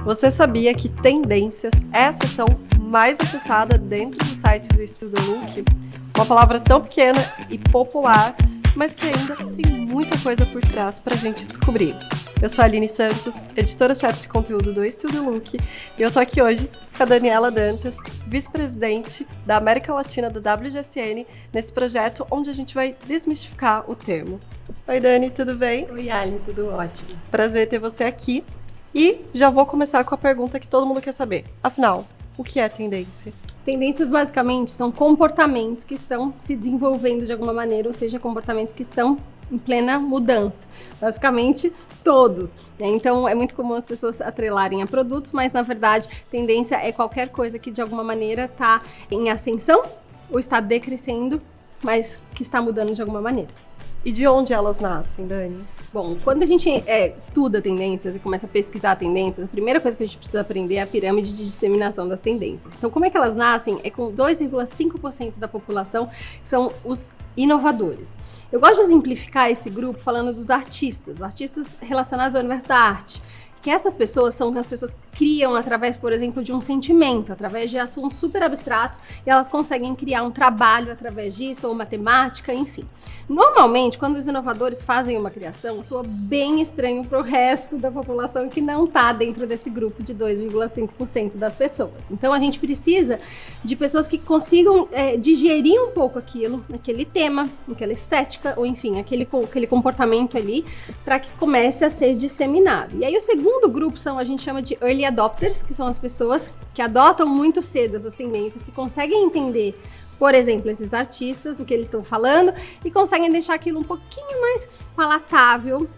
Você sabia que tendências é a seção mais acessada dentro do site do Estuda Look? Uma palavra tão pequena e popular, mas que ainda tem muita coisa por trás para a gente descobrir. Eu sou a Aline Santos, editora-chefe de conteúdo do Estuda Look, e eu tô aqui hoje com a Daniela Dantas, vice-presidente da América Latina da WGSN, nesse projeto onde a gente vai desmistificar o termo. Oi, Dani, tudo bem? Oi, Aline, tudo ótimo. Prazer ter você aqui. E já vou começar com a pergunta que todo mundo quer saber. Afinal, o que é tendência? Tendências, basicamente, são comportamentos que estão se desenvolvendo de alguma maneira, ou seja, comportamentos que estão em plena mudança. Basicamente, todos. Então, é muito comum as pessoas atrelarem a produtos, mas, na verdade, tendência é qualquer coisa que, de alguma maneira, está em ascensão ou está decrescendo, mas que está mudando de alguma maneira. E de onde elas nascem, Dani? Bom, quando a gente estuda tendências e começa a pesquisar tendências, a primeira coisa que a gente precisa aprender é a pirâmide de disseminação das tendências. Então, como é que elas nascem? É com 2,5% da população que são os inovadores. Eu gosto de exemplificar esse grupo falando dos artistas relacionados ao universo da arte. Que essas pessoas são as pessoas que criam através, por exemplo, de um sentimento, através de assuntos super abstratos, e elas conseguem criar um trabalho através disso, ou matemática, enfim. Normalmente, quando os inovadores fazem uma criação, soa bem estranho para o resto da população que não está dentro desse grupo de 2,5% das pessoas. Então, a gente precisa de pessoas que consigam digerir um pouco aquilo, aquele tema, aquela estética, ou enfim, aquele comportamento ali, para que comece a ser disseminado. E aí, o segundo grupo a gente chama de early adopters, que são as pessoas que adotam muito cedo essas tendências, que conseguem entender, por exemplo, esses artistas, o que eles estão falando, e conseguem deixar aquilo um pouquinho mais palatável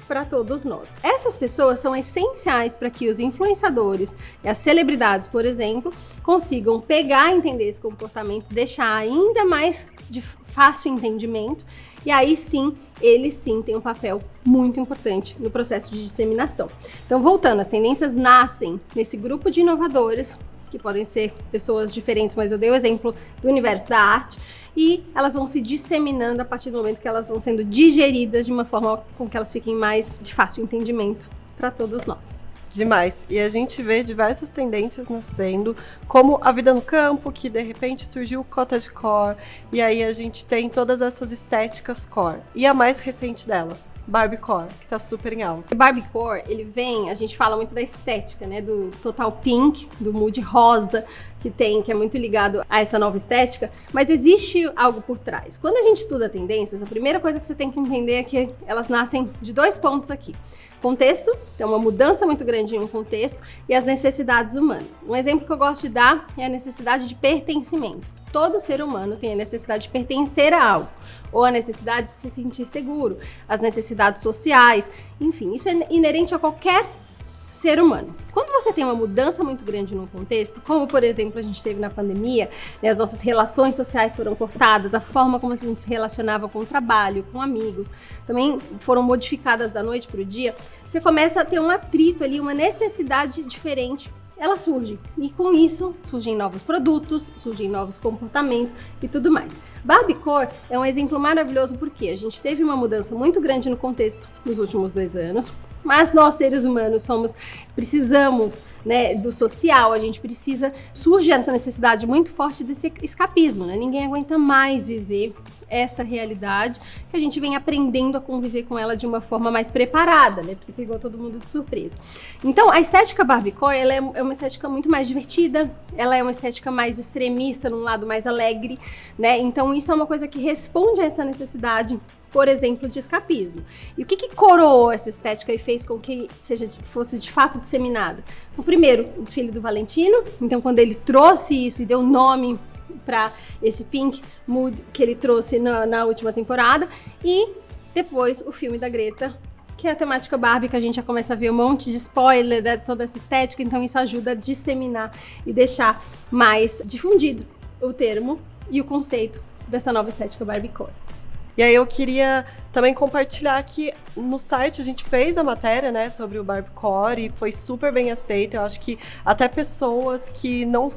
para todos nós. Essas pessoas são essenciais para que os influenciadores e as celebridades, por exemplo, consigam pegar e entender esse comportamento, deixar ainda mais de fácil entendimento, e aí sim, eles sim têm um papel muito importante no processo de disseminação. Então, voltando, as tendências nascem nesse grupo de inovadores, que podem ser pessoas diferentes, mas eu dei o exemplo do universo da arte, e elas vão se disseminando a partir do momento que elas vão sendo digeridas de uma forma com que elas fiquem mais de fácil entendimento para todos nós. Demais. E a gente vê diversas tendências nascendo, como a vida no campo, que de repente surgiu o cottagecore, e aí a gente tem todas essas estéticas core. E a mais recente delas, Barbiecore, que tá super em alta. O Barbiecore, ele vem, a gente fala muito da estética, né, do total pink, do mood rosa, que é muito ligado a essa nova estética, mas existe algo por trás. Quando a gente estuda tendências, a primeira coisa que você tem que entender é que elas nascem de 2 pontos aqui. Contexto, então uma mudança muito grande em um contexto, e as necessidades humanas. Um exemplo que eu gosto de dar é a necessidade de pertencimento. Todo ser humano tem a necessidade de pertencer a algo, ou a necessidade de se sentir seguro, as necessidades sociais, enfim, isso é inerente a qualquer ser humano. Quando você tem uma mudança muito grande num contexto, como por exemplo a gente teve na pandemia, né, as nossas relações sociais foram cortadas, a forma como a gente se relacionava com o trabalho, com amigos, também foram modificadas da noite para o dia, você começa a ter um atrito ali, uma necessidade diferente, ela surge. E com isso surgem novos produtos, surgem novos comportamentos e tudo mais. Barbiecore é um exemplo maravilhoso porque a gente teve uma mudança muito grande no contexto nos últimos 2 anos, mas nós, seres humanos, precisamos, né, do social, surge essa necessidade muito forte desse escapismo, né? Ninguém aguenta mais viver essa realidade, que a gente vem aprendendo a conviver com ela de uma forma mais preparada, né? Porque pegou todo mundo de surpresa. Então, a estética Barbiecore, ela é uma estética muito mais divertida, ela é uma estética mais extremista, num lado mais alegre, né? Então, isso é uma coisa que responde a essa necessidade, por exemplo, de escapismo. E o que coroou essa estética e fez com que fosse de fato disseminada? Então, primeiro, o desfile do Valentino. Então, quando ele trouxe isso e deu nome para esse pink mood que ele trouxe na última temporada, e depois o filme da Greta, que é a temática Barbie, que a gente já começa a ver um monte de spoiler, né, toda essa estética, então isso ajuda a disseminar e deixar mais difundido o termo e o conceito dessa nova estética Barbiecore. E aí eu queria também compartilhar que no site a gente fez a matéria, né, sobre o Barbiecore e foi super bem aceito. Eu acho que até pessoas que não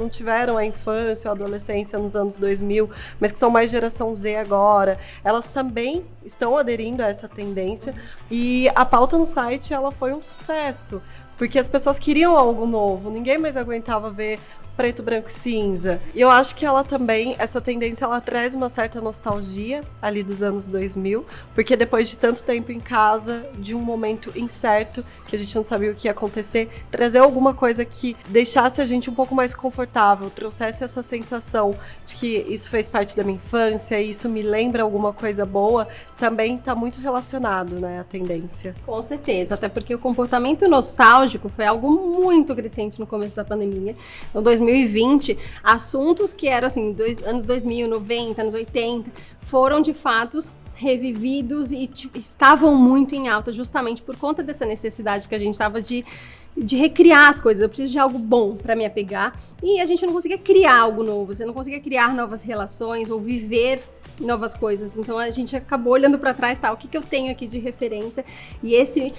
tiveram a infância ou a adolescência nos anos 2000, mas que são mais geração Z agora, elas também estão aderindo a essa tendência. E a pauta no site, ela foi um sucesso, porque as pessoas queriam algo novo, ninguém mais aguentava ver preto, branco e cinza. E eu acho que ela também, essa tendência, ela traz uma certa nostalgia ali dos anos 2000, porque depois de tanto tempo em casa, de um momento incerto, que a gente não sabia o que ia acontecer, trazer alguma coisa que deixasse a gente um pouco mais confortável, trouxesse essa sensação de que isso fez parte da minha infância, isso me lembra alguma coisa boa, também está muito relacionado, né, a tendência. Com certeza, até porque o comportamento nostálgico foi algo muito crescente no começo da pandemia. Então, 2020, assuntos que eram assim, anos 2000, 90, anos 80, foram de fato revividos e estavam muito em alta, justamente por conta dessa necessidade que a gente estava de recriar as coisas. Eu preciso de algo bom para me apegar, e a gente não conseguia criar algo novo, você não conseguia criar novas relações ou viver novas coisas. Então a gente acabou olhando para trás, tá, o que eu tenho aqui de referência, e esse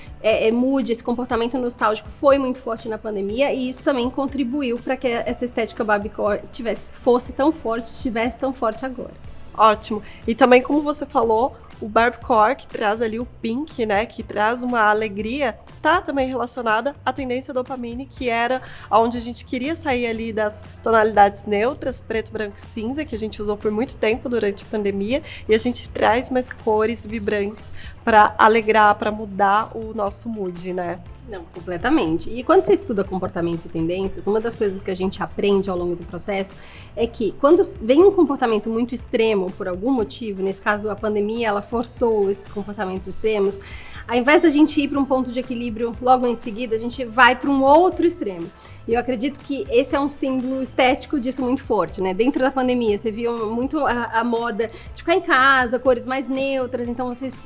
mood, esse comportamento nostálgico foi muito forte na pandemia, e isso também contribuiu para que essa estética Barbiecore fosse tão forte, estivesse tão forte agora. Ótimo. E também, como você falou, o Barbiecore, que traz ali o pink, né, que traz uma alegria, tá também relacionada à tendência dopamine, que era onde a gente queria sair ali das tonalidades neutras, preto, branco e cinza, que a gente usou por muito tempo durante a pandemia, e a gente traz mais cores vibrantes para alegrar, para mudar o nosso mood, né? Não, completamente. E quando você estuda comportamento e tendências, uma das coisas que a gente aprende ao longo do processo é que quando vem um comportamento muito extremo, por algum motivo, nesse caso a pandemia, ela forçou esses comportamentos extremos, ao invés da gente ir para um ponto de equilíbrio logo em seguida, a gente vai para um outro extremo. E eu acredito que esse é um símbolo estético disso muito forte, né? Dentro da pandemia, você viu muito a moda de ficar em casa, cores mais neutras, então vocês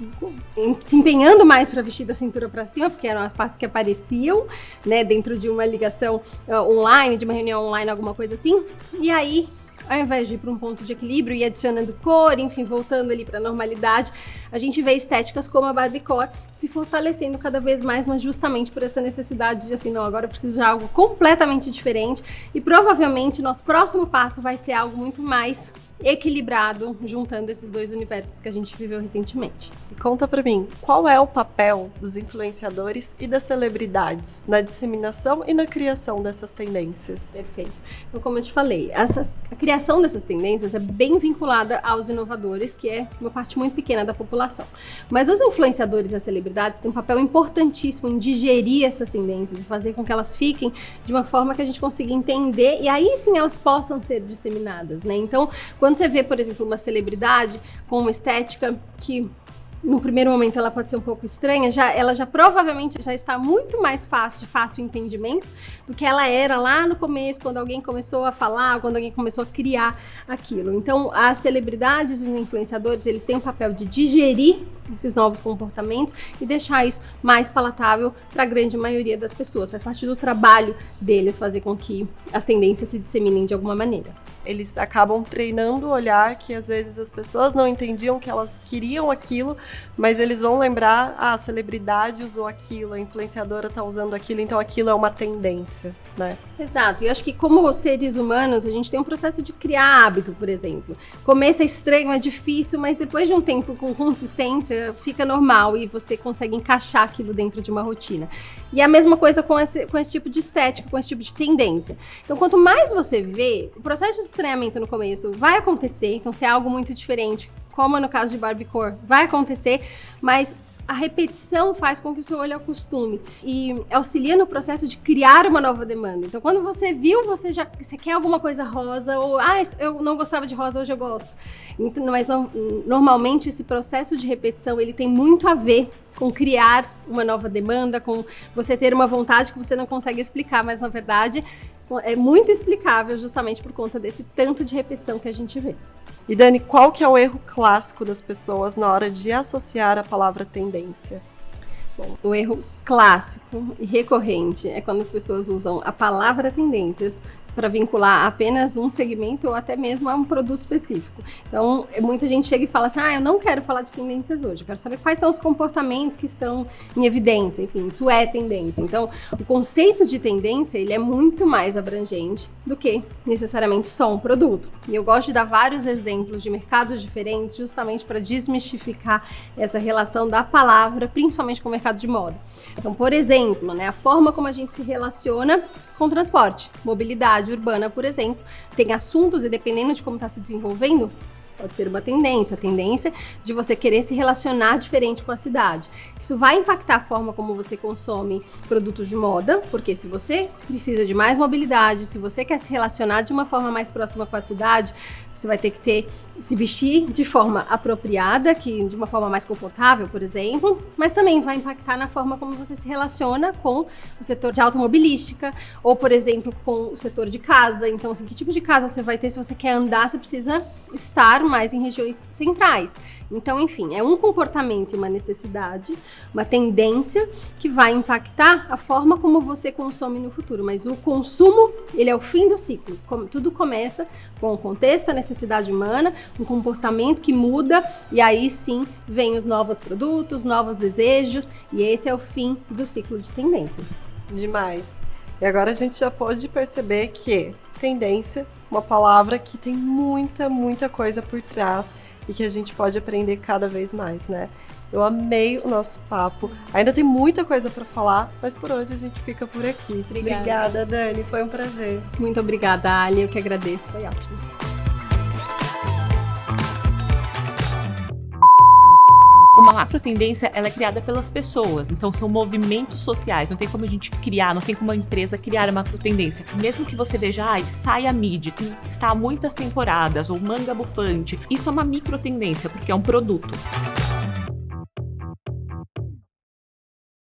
se empenhando mais para vestir da cintura para cima, porque eram as partes que apareciam, né? Dentro de uma ligação online, de uma reunião online, alguma coisa assim. E aí, ao invés de ir para um ponto de equilíbrio e adicionando cor, enfim, voltando ali para a normalidade, a gente vê estéticas como a Barbiecore se fortalecendo cada vez mais, mas justamente por essa necessidade de assim, não, agora eu preciso de algo completamente diferente, e provavelmente nosso próximo passo vai ser algo muito mais equilibrado, juntando esses dois universos que a gente viveu recentemente. E conta pra mim, qual é o papel dos influenciadores e das celebridades na disseminação e na criação dessas tendências? Perfeito. Então, como eu te falei, a criação dessas tendências é bem vinculada aos inovadores, que é uma parte muito pequena da população. Mas os influenciadores e as celebridades têm um papel importantíssimo em digerir essas tendências e fazer com que elas fiquem de uma forma que a gente consiga entender, e aí sim elas possam ser disseminadas, né? Então, quando você vê, por exemplo, uma celebridade com uma estética que no primeiro momento ela pode ser um pouco estranha, ela já provavelmente já está muito mais de fácil entendimento do que ela era lá no começo, quando alguém começou a falar, quando alguém começou a criar aquilo. Então, as celebridades e os influenciadores, eles têm o papel de digerir esses novos comportamentos e deixar isso mais palatável para a grande maioria das pessoas. Faz parte do trabalho deles fazer com que as tendências se disseminem de alguma maneira. Eles acabam treinando o olhar que às vezes as pessoas não entendiam que elas queriam aquilo, mas eles vão lembrar, a celebridade usou aquilo, a influenciadora está usando aquilo, então aquilo é uma tendência, né? Exato, e eu acho que como seres humanos, a gente tem um processo de criar hábito, por exemplo. Começo é estranho, é difícil, mas depois de um tempo com consistência, fica normal e você consegue encaixar aquilo dentro de uma rotina. E a mesma coisa com esse tipo de estética, com esse tipo de tendência. Então, quanto mais você vê, o processo de estranhamento no começo vai acontecer, então se é algo muito diferente, como no caso de Barbiecore, vai acontecer, mas a repetição faz com que o seu olho acostume e auxilia no processo de criar uma nova demanda. Então, quando você viu, você quer alguma coisa rosa, ou eu não gostava de rosa, hoje eu gosto. Então, mas normalmente esse processo de repetição, ele tem muito a ver com criar uma nova demanda, com você ter uma vontade que você não consegue explicar, mas na verdade é muito explicável justamente por conta desse tanto de repetição que a gente vê. E Dani, qual que é o erro clássico das pessoas na hora de associar a palavra tendência? Bom, o erro clássico e recorrente é quando as pessoas usam a palavra tendências para vincular apenas um segmento ou até mesmo a um produto específico. Então, muita gente chega e fala assim, eu não quero falar de tendências hoje, eu quero saber quais são os comportamentos que estão em evidência, enfim, isso é tendência. Então, o conceito de tendência, ele é muito mais abrangente do que necessariamente só um produto. E eu gosto de dar vários exemplos de mercados diferentes, justamente para desmistificar essa relação da palavra, principalmente com o mercado de moda. Então, por exemplo, né, a forma como a gente se relaciona com o transporte, mobilidade urbana, por exemplo, tem assuntos e dependendo de como está se desenvolvendo, pode ser uma tendência, a tendência de você querer se relacionar diferente com a cidade. Isso vai impactar a forma como você consome produtos de moda, porque se você precisa de mais mobilidade, se você quer se relacionar de uma forma mais próxima com a cidade, você vai ter que se vestir de forma apropriada, de uma forma mais confortável, por exemplo, mas também vai impactar na forma como você se relaciona com o setor de automobilística, ou, por exemplo, com o setor de casa. Então, assim, que tipo de casa você vai ter? Se você quer andar, você precisa estar mais em regiões centrais. Então, enfim, é um comportamento e uma necessidade, uma tendência que vai impactar a forma como você consome no futuro. Mas o consumo, ele é o fim do ciclo. Tudo começa com o contexto, a necessidade humana, um comportamento que muda e aí sim vem os novos produtos, novos desejos e esse é o fim do ciclo de tendências. Demais. E agora a gente já pode perceber que tendência, uma palavra que tem muita coisa por trás e que a gente pode aprender cada vez mais, né? Eu amei o nosso papo. Ainda tem muita coisa para falar, mas por hoje a gente fica por aqui. Obrigada, Dani. Foi um prazer. Muito obrigada, Ali. Eu que agradeço. Foi ótimo. Uma macrotendência, ela é criada pelas pessoas, então são movimentos sociais, não tem como a gente criar, não tem como a empresa criar a macrotendência. Mesmo que você veja, Saia Midi, que está há muitas temporadas, ou Manga Bufante, isso é uma microtendência, porque é um produto.